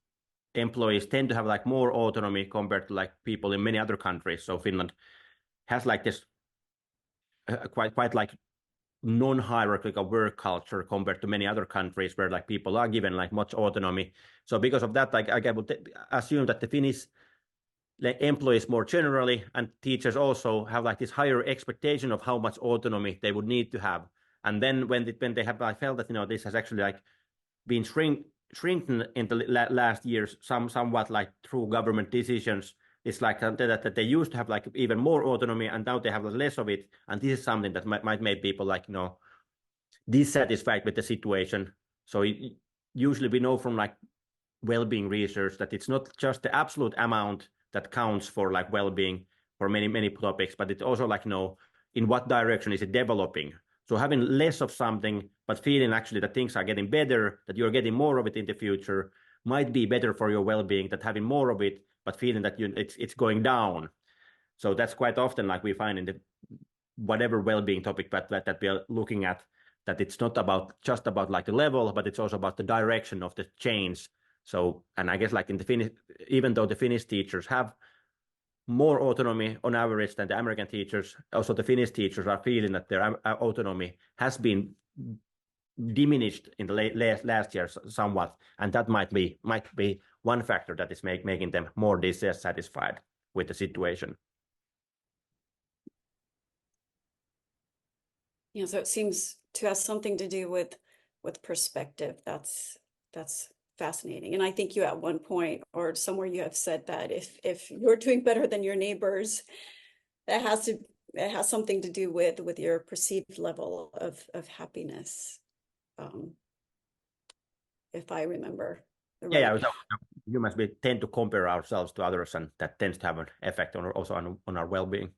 employees tend to have like more autonomy compared to like people in many other countries. So Finland has like this quite like non-hierarchical work culture compared to many other countries where like people are given like much autonomy. So because of that, like I would assume that the Finnish like employees more generally and teachers also have like this higher expectation of how much autonomy they would need to have. And then when they have like felt that this has actually like been shrinking in the last years somewhat like through government decisions. It's like that they used to have like even more autonomy, and now they have less of it. And this is something that might make people like dissatisfied with the situation. So usually we know from like well-being research that it's not just the absolute amount that counts for like well-being for many topics, but it's also like in what direction is it developing. So having less of something, but feeling actually that things are getting better, that you're getting more of it in the future, might be better for your well-being than having more of it, but feeling that it's going down. So that's quite often like we find in the whatever well-being topic that we are looking at, that it's not just about like the level, but it's also about the direction of the change. So, and I guess like in the Finnish, even though the Finnish teachers have more autonomy on average than the American teachers, also the Finnish teachers are feeling that their autonomy has been diminished in the last year somewhat, and that might be one factor that is making them more dissatisfied with the situation. Yeah, so it seems to have something to do with perspective. That's fascinating. And I think you at one point or somewhere you have said that if you're doing better than your neighbors, it has something to do with your perceived level of happiness. If I remember the right. Yeah, so humans we tend to compare ourselves to others, and that tends to have an effect also on our well-being.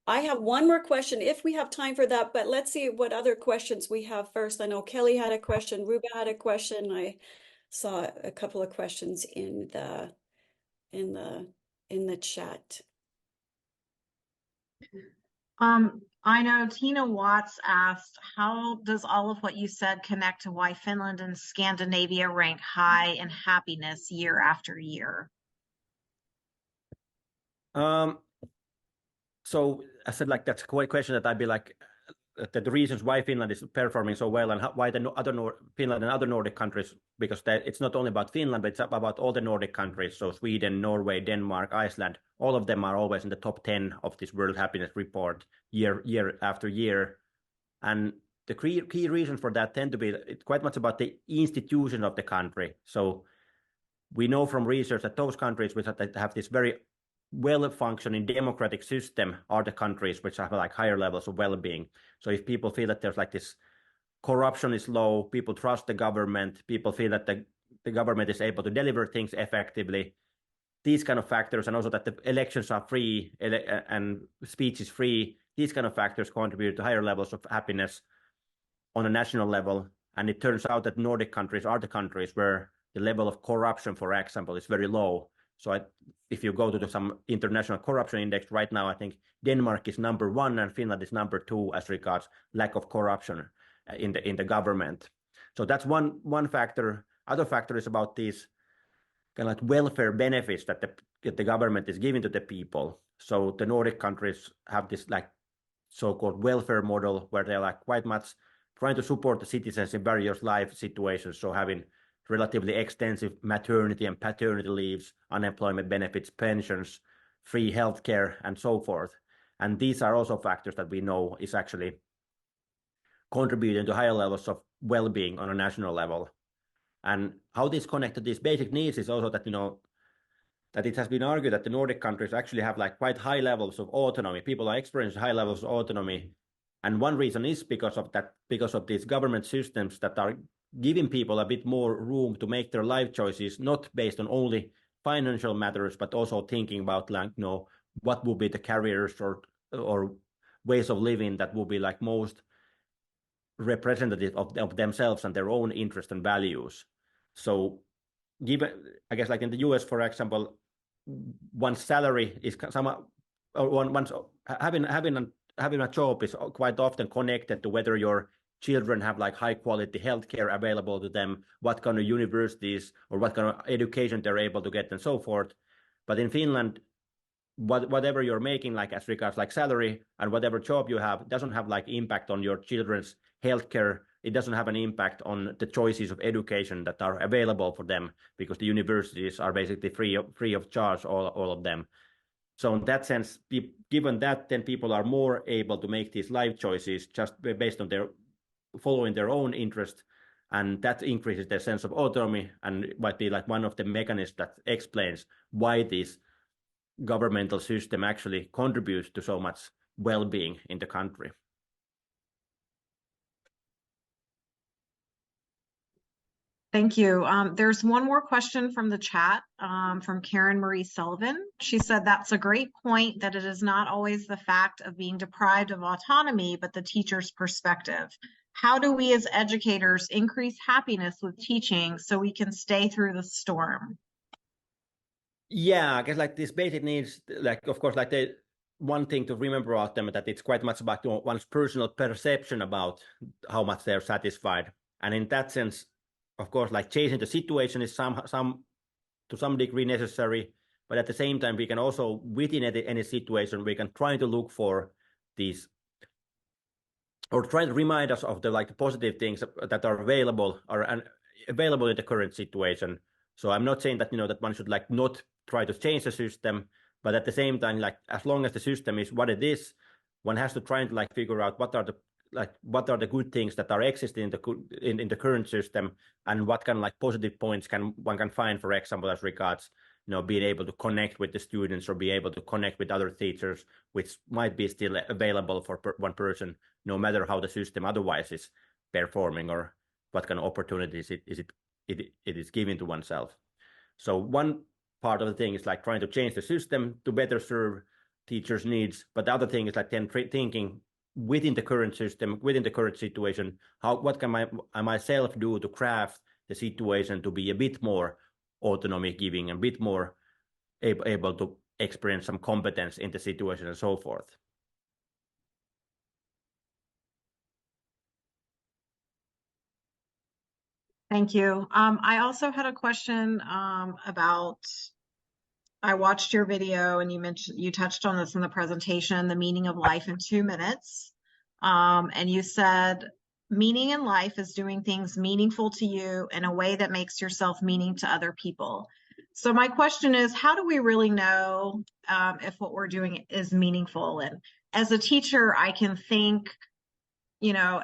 I have one more question if we have time for that, but let's see what other questions we have first. I know Kelly had a question, Ruba had a question. I saw a couple of questions in the chat. I know Tina Watts asked, how does all of what you said connect to why Finland and Scandinavia rank high in happiness year after year? So I said like that's a question that I'd be like the reasons why Finland is performing so well, and why the Finland and other Nordic countries, because it's not only about Finland, but it's about all the Nordic countries. So Sweden, Norway, Denmark, Iceland, all of them are always in the top 10 of this World Happiness Report year after year. And the key reasons for that tend to be quite much about the institution of the country. So we know from research that those countries which have this very well-functioning democratic system are the countries which have like higher levels of well-being. So if people feel that there's like this corruption is low, people trust the government, people feel that the government is able to deliver things effectively, these kind of factors, and also that the elections are free and speech is free, these kind of factors contribute to higher levels of happiness on a national level. And it turns out that Nordic countries are the countries where the level of corruption, for example, is very low. So if you go to some international corruption index right now, I think Denmark is #1 and Finland is #2 as regards lack of corruption in the government. So that's one factor. Other factor is about these kind of like welfare benefits that the government is giving to the people. So the Nordic countries have this like so-called welfare model where they're like quite much trying to support the citizens in various life situations. So having relatively extensive maternity and paternity leaves, unemployment benefits, pensions, free healthcare, and so forth. And these are also factors that we know is actually contributing to higher levels of well-being on a national level. And how this connects to these basic needs is also that, that it has been argued that the Nordic countries actually have like quite high levels of autonomy. People are experiencing high levels of autonomy. And one reason is because of these government systems that are giving people a bit more room to make their life choices, not based on only financial matters, but also thinking about like, what will be the careers or ways of living that will be like most representative of themselves and their own interests and values. So given, I guess like in the US, for example, one's salary is one's having a job is quite often connected to whether your children have like high quality healthcare available to them, what kind of universities or what kind of education they're able to get and so forth. But in Finland, whatever you're making like as regards like salary and whatever job you have doesn't have like impact on your children's healthcare. It doesn't have an impact on the choices of education that are available for them because the universities are basically free of charge, all of them. So in that sense, given that, then people are more able to make these life choices just based on following their own interest, and that increases their sense of autonomy and might be like one of the mechanisms that explains why this governmental system actually contributes to so much well-being in the country. Thank you. There's one more question from the chat from Karen Marie Sullivan. She said, that's a great point that it is not always the fact of being deprived of autonomy, but the teacher's perspective. How do we as educators increase happiness with teaching so we can stay through the storm? Yeah, I guess like these basic needs, like of course, like one thing to remember about them that it's quite much about one's personal perception about how much they're satisfied. And in that sense, of course, like changing the situation is to some degree necessary, but at the same time, we can also within any situation, we can try to look for these or try to remind us of the like positive things that are available in the current situation. So I'm not saying that that one should like not try to change the system, but at the same time, like as long as the system is what it is, one has to try to like figure out what are the good things that are existing in the current system, and what kind of like positive points one can find, for example, as regards being able to connect with the students or be able to connect with other teachers, which might be still available for one person, no matter how the system otherwise is performing or what kind of opportunities it is giving to oneself. So one part of the thing is like trying to change the system to better serve teachers' needs, but the other thing is like then thinking within the current system, within the current situation, what can I myself do to craft the situation to be a bit more autonomy giving, a bit more able to experience some competence in the situation and so forth. Thank you. I also had a question about, I watched your video and you touched on this in the presentation, the meaning of life in 2 minutes. And you said, meaning in life is doing things meaningful to you in a way that makes yourself meaning to other people. So my question is, how do we really know if what we're doing is meaningful? And as a teacher, I can think,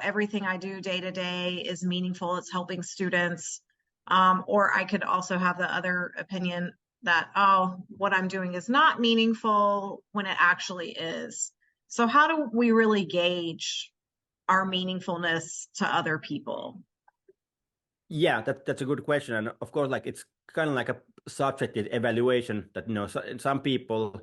everything I do day to day is meaningful. It's helping students. Or I could also have the other opinion that, oh, what I'm doing is not meaningful when it actually is. So how do we really gauge our meaningfulness to other people? Yeah, that's a good question. And of course, like it's kind of like a subjective evaluation that, some people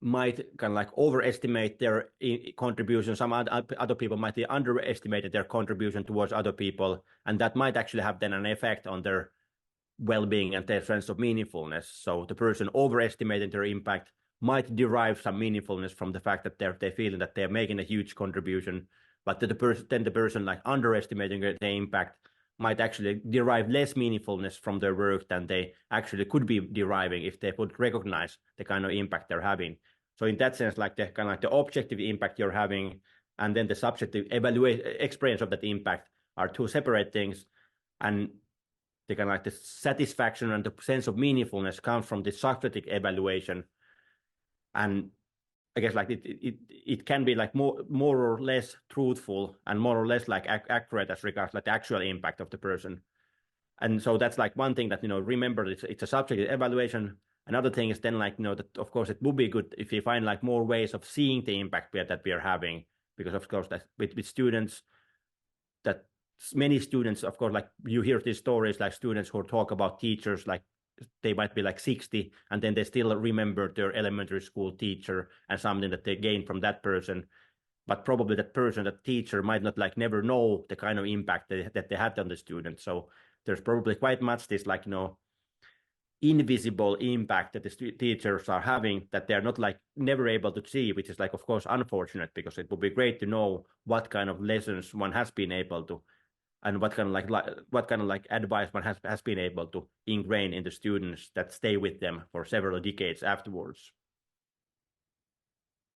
might kind of like overestimate their contribution. Some other people might underestimate their contribution towards other people. And that might actually have then an effect on their well-being and their sense of meaningfulness. So the person overestimating their impact might derive some meaningfulness from the fact that they're feeling that they're making a huge contribution, but the person like underestimating their impact might actually derive less meaningfulness from their work than they actually could be deriving if they would recognize the kind of impact they're having. So in that sense, like the kind of like the objective impact you're having and then the subjective experience of that impact are two separate things. And the kind of like the satisfaction and the sense of meaningfulness comes from the subjective evaluation. And I guess like it can be like more or less truthful and more or less like accurate as regards like the actual impact of the person. And so that's like one thing that, remember it's a subjective evaluation. Another thing is then like, that of course it would be good if you find like more ways of seeing the impact that we are having, because of course that with students, that many students, of course, like you hear these stories, like students who talk about teachers, like they might be like 60 and then they still remember their elementary school teacher and something that they gained from that person. But probably that person, that teacher might not like never know the kind of impact that they had on the student. So there's probably quite much this like, invisible impact that the teachers are having that they're not like never able to see, which is like, of course, unfortunate, because it would be great to know what kind of lessons one has been able to, and what kind of like advice one has been able to ingrain in the students that stay with them for several decades afterwards.